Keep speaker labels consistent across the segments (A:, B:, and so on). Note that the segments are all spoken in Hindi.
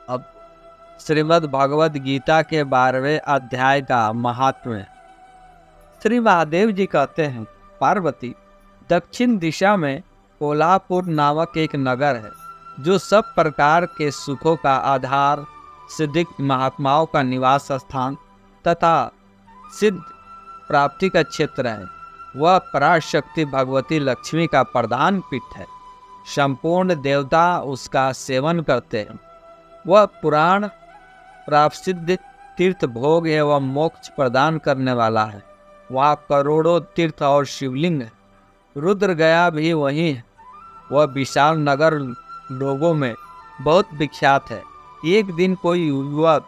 A: अब श्रीमद् भगवद गीता के 12वें अध्याय का महात्म्य। श्री महादेव जी कहते हैं, पार्वती, दक्षिण दिशा में कोल्हापुर नामक एक नगर है, जो सब प्रकार के सुखों का आधार, सिद्ध महात्माओं का निवास स्थान तथा सिद्ध प्राप्ति का क्षेत्र है। वह पराशक्ति भगवती लक्ष्मी का प्रधान पीठ है। संपूर्ण देवता उसका सेवन करते हैं। वह पुराण प्राप्त तीर्थ भोग एवं मोक्ष प्रदान करने वाला है। वहाँ करोड़ों तीर्थ और शिवलिंग है। रुद्र गया भी वहीं है। वह विशाल नगर लोगों में बहुत विख्यात है। एक दिन कोई युवक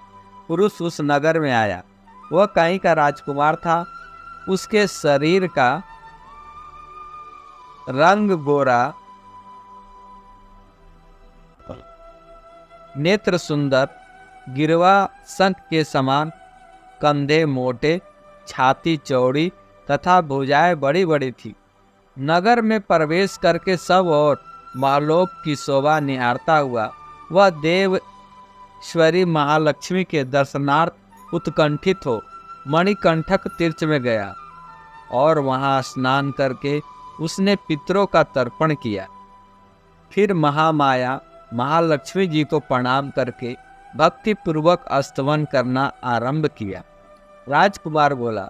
A: पुरुष उस नगर में आया। वह कहीं का राजकुमार था। उसके शरीर का रंग गोरा, नेत्र सुंदर, गिरवा शंख के समान, कंधे मोटे, छाती चौड़ी तथा भुजाएं बड़ी बड़ी थी। नगर में प्रवेश करके सब और महलों की शोभा निहारता हुआ वह देवेश्वरी महालक्ष्मी के दर्शनार्थ उत्कंठित हो मणिकंठक तीर्थ में गया और वहां स्नान करके उसने पितरों का तर्पण किया। फिर महामाया महालक्ष्मी जी को प्रणाम करके भक्ति पूर्वक स्तवन करना आरंभ किया। राजकुमार बोला,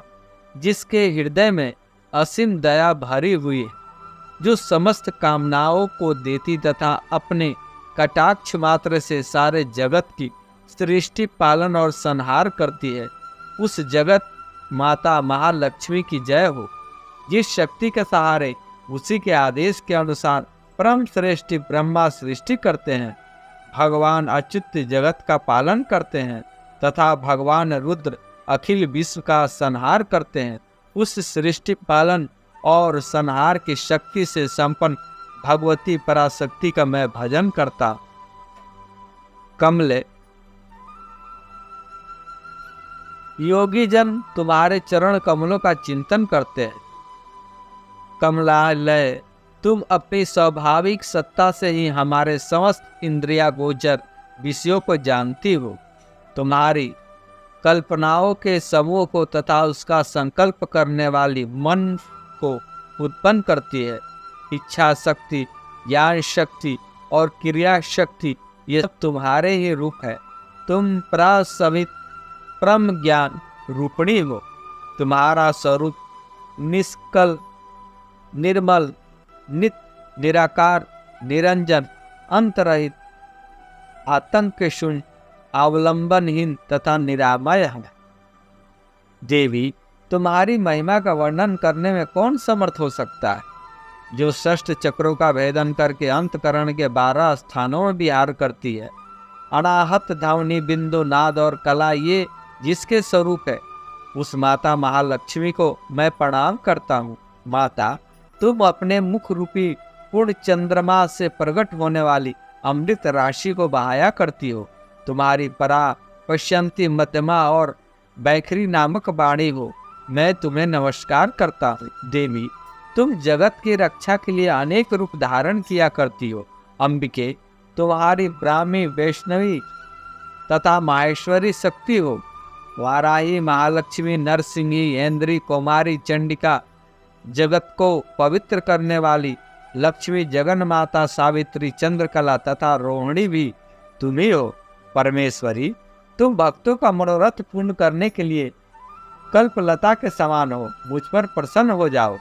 A: जिसके हृदय में असीम दया भरी हुई है, जो समस्त कामनाओं को देती तथा अपने कटाक्ष मात्र से सारे जगत की सृष्टि पालन और संहार करती है, उस जगत माता महालक्ष्मी की जय हो। जिस शक्ति के सहारे उसी के आदेश के अनुसार परम श्रेष्ठ ब्रह्मा सृष्टि करते हैं, भगवान अच्युत जगत का पालन करते हैं तथा भगवान रुद्र अखिल विश्व का संहार करते हैं, उस सृष्टि पालन और संहार की शक्ति से संपन्न भगवती पराशक्ति का मैं भजन करता। कमले, योगी जन तुम्हारे चरण कमलों का चिंतन करते हैं। कमलालय, तुम अपनी स्वाभाविक सत्ता से ही हमारे समस्त इंद्रिया गोचर विषयों को जानती हो। तुम्हारी कल्पनाओं के समूह को तथा उसका संकल्प करने वाली मन को उत्पन्न करती है। इच्छा शक्ति, ज्ञान शक्ति और क्रिया शक्ति, ये सब तुम्हारे ही रूप है। तुम प्रसवित परम ज्ञान रूपिणी हो। तुम्हारा स्वरूप निष्कल, निर्मल, नित्य, निराकार, निरंजन, अंतरहित, आतंक शून्य, अवलंबनहीन तथा निरामय है। देवी, तुम्हारी महिमा का वर्णन करने में कौन समर्थ हो सकता है, जो षष्ठ चक्रों का भेदन करके अंतकरण के 12 स्थानों में विहार करती है। अनाहत, ध्वनि, बिंदु, नाद और कला ये जिसके स्वरूप है, उस माता महालक्ष्मी को मैं प्रणाम करता हूँ। माता, तुम अपने मुख रूपी पूर्ण चंद्रमा से प्रकट होने वाली अमृत राशि को बहाया करती हो। तुम्हारी परा, पश्यंती, मध्यमा और बैखरी नामक वाणी हो। मैं तुम्हें नमस्कार करता हूँ। देवी, तुम जगत की रक्षा के लिए अनेक रूप धारण किया करती हो। अंबिके, तुम्हारी ब्राह्मी, वैष्णवी तथा माहेश्वरी शक्ति हो। वाराही, महालक्ष्मी, नरसिंही, ऐन्द्री, कुमारी, चंडिका, जगत को पवित्र करने वाली लक्ष्मी, जगन माता, सावित्री, चंद्रकला तथा रोहिणी भी तुम्ही हो। परमेश्वरी, तुम भक्तों का मनोरथ पूर्ण करने के लिए कल्पलता के समान हो। मुझ पर प्रसन्न हो जाओ।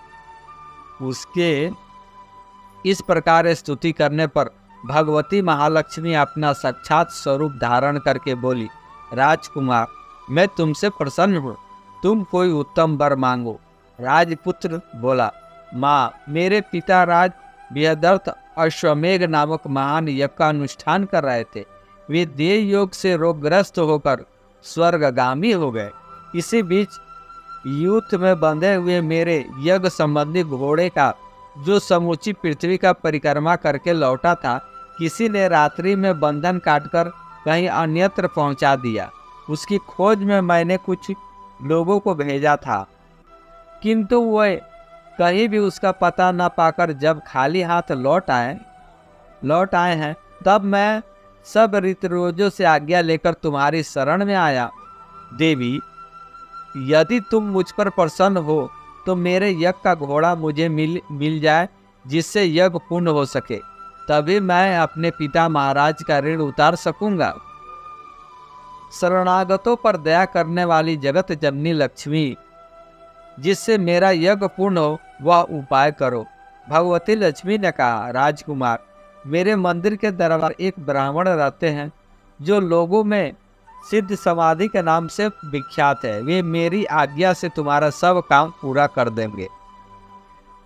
A: उसके इस प्रकार स्तुति करने पर भगवती महालक्ष्मी अपना साक्षात स्वरूप धारण करके बोली, राजकुमार, मैं तुमसे प्रसन्न हूँ। तुम कोई उत्तम वर मांगो। राजपुत्र बोला, माँ, मेरे पिता राज बृहदर्थ अश्वमेघ नामक महान यज्ञ का अनुष्ठान कर रहे थे। वे देह योग से रोगग्रस्त होकर स्वर्गगामी हो गए। इसी बीच युद्ध में बंधे हुए मेरे यज्ञ संबंधी घोड़े का, जो समूची पृथ्वी का परिक्रमा करके लौटा था, किसी ने रात्रि में बंधन काटकर कहीं अन्यत्र पहुंचा दिया। उसकी खोज में मैंने कुछ लोगों को भेजा था, किंतु वह कहीं भी उसका पता न पाकर जब खाली हाथ लौट आए हैं, तब मैं सब रीतिरोजों से आज्ञा लेकर तुम्हारी शरण में आया। देवी, यदि तुम मुझ पर प्रसन्न हो तो मेरे यज्ञ का घोड़ा मुझे मिल जाए, जिससे यज्ञ पूर्ण हो सके, तभी मैं अपने पिता महाराज का ऋण उतार सकूंगा। शरणागतों पर दया करने वाली जगत जननी लक्ष्मी, जिससे मेरा यज्ञ पूर्ण हो वह उपाय करो। भगवती लक्ष्मी ने कहा, राजकुमार, मेरे मंदिर के दरबार एक ब्राह्मण रहते हैं जो लोगों में सिद्ध समाधि के नाम से विख्यात है। वे मेरी आज्ञा से तुम्हारा सब काम पूरा कर देंगे।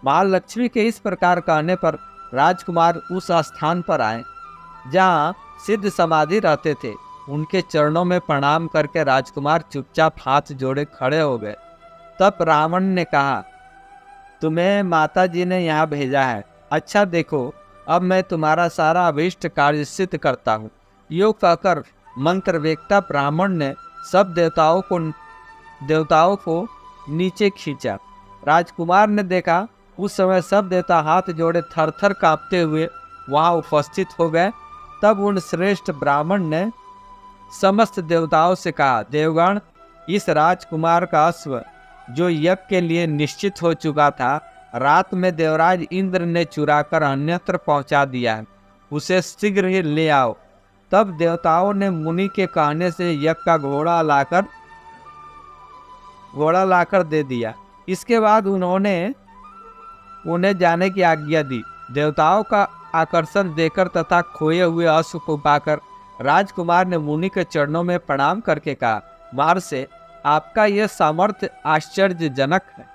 A: महालक्ष्मी के इस प्रकार कहने पर राजकुमार उस स्थान पर आए जहाँ सिद्ध समाधि रहते थे। उनके चरणों में प्रणाम करके राजकुमार चुपचाप हाथ जोड़े खड़े हो गए। तब ब्राह्मण ने कहा, तुम्हें माता जी ने यहाँ भेजा है। अच्छा देखो, अब मैं तुम्हारा सारा अभीष्ट कार्य सिद्ध करता हूँ। यो कहकर मंत्रवेत्ता ब्राह्मण ने सब देवताओं को नीचे खींचा। राजकुमार ने देखा उस समय सब देवता हाथ जोड़े थर थर कांपते हुए वहाँ उपस्थित हो गए। तब उन श्रेष्ठ ब्राह्मण ने समस्त देवताओं से कहा, देवगण, इस राजकुमार का अश्व जो यज्ञ के लिए निश्चित हो चुका था, रात में देवराज इंद्र ने चुराकर अन्यत्र पहुंचा दिया है। उसे शीघ्र ही ले आओ। तब देवताओं ने मुनि के कहने से यज्ञ का घोड़ा लाकर दे दिया। इसके बाद उन्हें जाने की आज्ञा दी। देवताओं का आकर्षण देकर तथा खोए हुए अश्व को पाकर राजकुमार ने मुनि के चरणों में प्रणाम करके कहा, महर्षि, आपका यह सामर्थ्य आश्चर्यजनक है।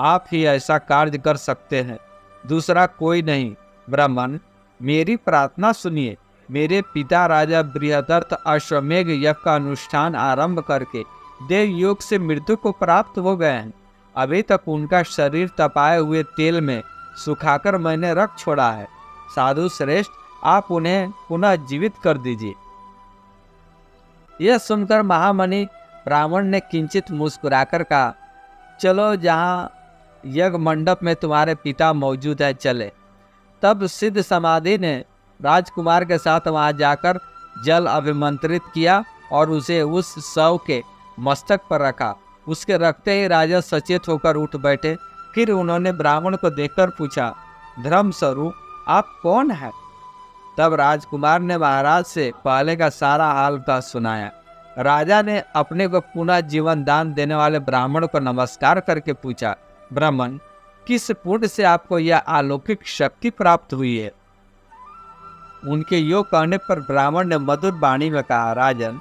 A: आप ही ऐसा कार्य कर सकते हैं, दूसरा कोई नहीं। ब्राह्मण, मेरी प्रार्थना सुनिए। मेरे पिता राजा बृहदर्थ अश्वमेघ यज्ञ का अनुष्ठान आरंभ करके देव योग से मृत्यु को प्राप्त हो गए हैं। अभी तक उनका शरीर तपाए हुए तेल में सुखाकर मैंने रख छोड़ा है। साधु श्रेष्ठ, आप उन्हें पुनः जीवित कर दीजिए। यह सुनकर महामणि ब्राह्मण ने किंचित मुस्कुराकर कहा, चलो, जहाँ यज्ञ मंडप में तुम्हारे पिता मौजूद है चले। तब सिद्ध समाधि ने राजकुमार के साथ वहां जाकर जल अभिमंत्रित किया और उसे उस शव के मस्तक पर रखा। उसके रखते ही राजा सचेत होकर उठ बैठे। फिर उन्होंने ब्राह्मण को देखकर पूछा, धर्म स्वरूप, आप कौन है? तब राजकुमार ने महाराज से पहले का सारा हाल का सुनाया। राजा ने अपने को पुनः जीवन दान देने वाले ब्राह्मण को नमस्कार करके पूछा, ब्राह्मण, किस पुण्य से आपको यह अलौकिक शक्ति प्राप्त हुई है? उनके योग कहने पर ब्राह्मण ने मधुर वाणी में कहा, राजन,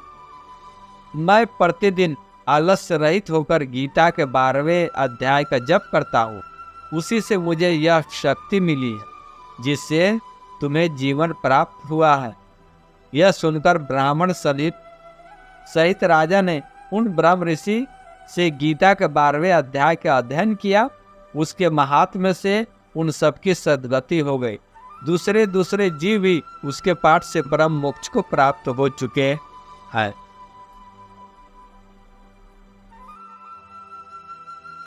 A: मैं प्रतिदिन आलस्य रहित होकर गीता के 12वें अध्याय का जप करता हूँ। उसी से मुझे यह शक्ति मिली है जिससे तुम्हें जीवन प्राप्त हुआ है। यह सुनकर ब्राह्मण सहित राजा ने उन ब्रह्म ऋषि से गीता के 12वें अध्याय का अध्ययन किया। उसके महात्म्य से उन सबकी सद्गति हो गई। दूसरे जीव भी उसके पाठ से परम मोक्ष को प्राप्त हो चुके हैं।